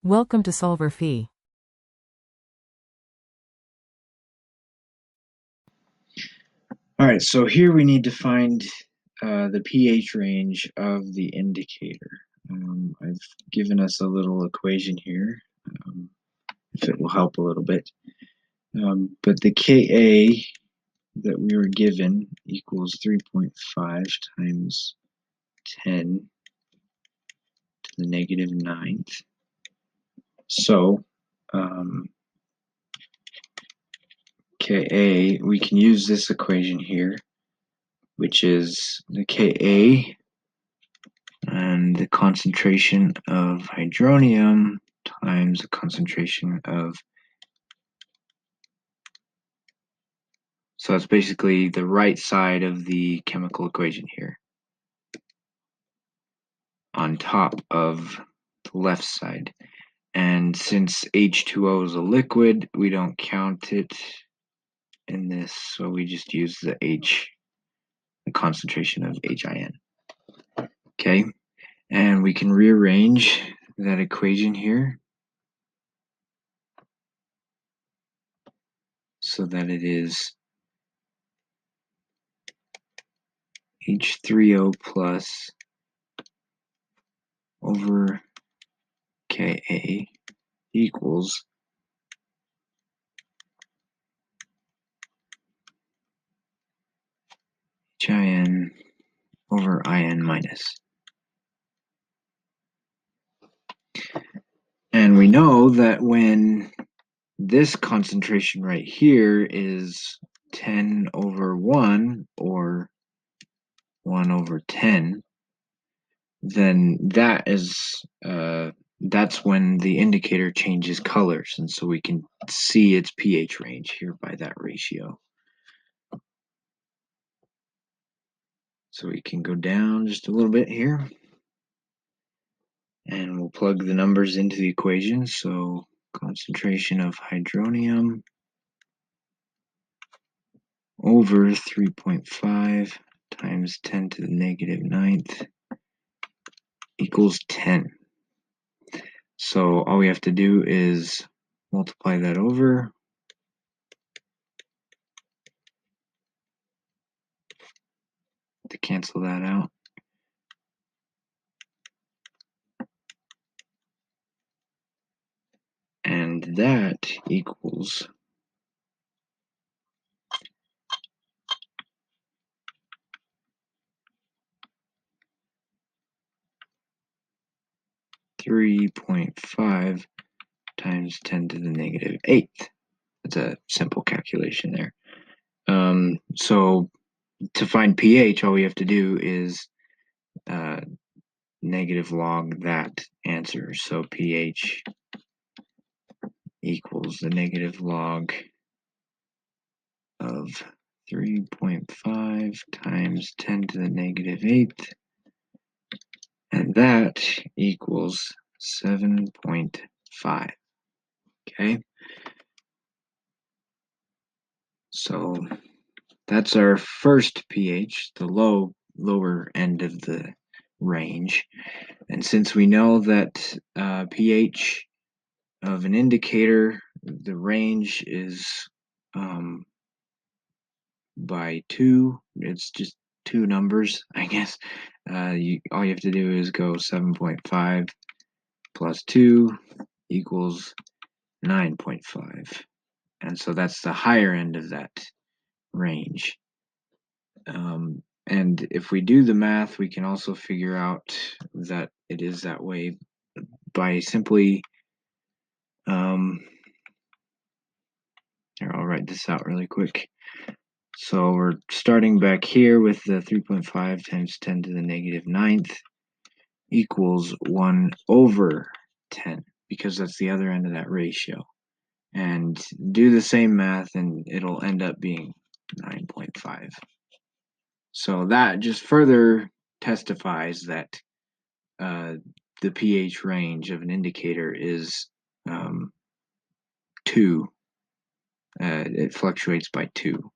Welcome to solverfy. All right, so here we need to find the pH range of the indicator. I've given us a little equation here, if it will help a little bit. But the Ka that we were given equals 3.5 times 10 to the negative ninth. So Ka, we can use this equation here, which is the Ka and the concentration of hydronium times the concentration of, so that's basically the right side of the chemical equation here on top of the left side. And since H2O is a liquid, we don't count it in this, so we just use the concentration of HIN. Okay, and we can rearrange that equation here so that it is H3O plus over Ka equals HIN over IN minus. And we know that when this concentration right here is 10 over 1 or 1 over 10, then that's when the indicator changes colors, and so we can see its pH range here by that ratio. So we can go down just a little bit here, and we'll plug the numbers into the equation. So concentration of hydronium over 3.5 times 10 to the negative ninth equals 10. So all we have to do is multiply that over to cancel that out. And that equals 3.5 times 10 to the negative eighth. That's a simple calculation there. So to find pH, all we have to do is negative log that answer. So pH equals the negative log of 3.5 times 10 to the negative eighth, and that equals 7.5. Okay, so that's our first pH, the lower end of the range. And since we know that pH of an indicator, the range is by 2, it's just two numbers, I guess. All you have to do is go 7.5 plus 2 equals 9.5. And so that's the higher end of that range. And if we do the math, we can also figure out that it is that way by simply, here, I'll write this out really quick. So we're starting back here with the 3.5 times 10 to the negative ninth equals 1 over 10, because that's the other end of that ratio. And do the same math and it'll end up being 9.5. So that just further testifies that the pH range of an indicator is 2. It fluctuates by 2.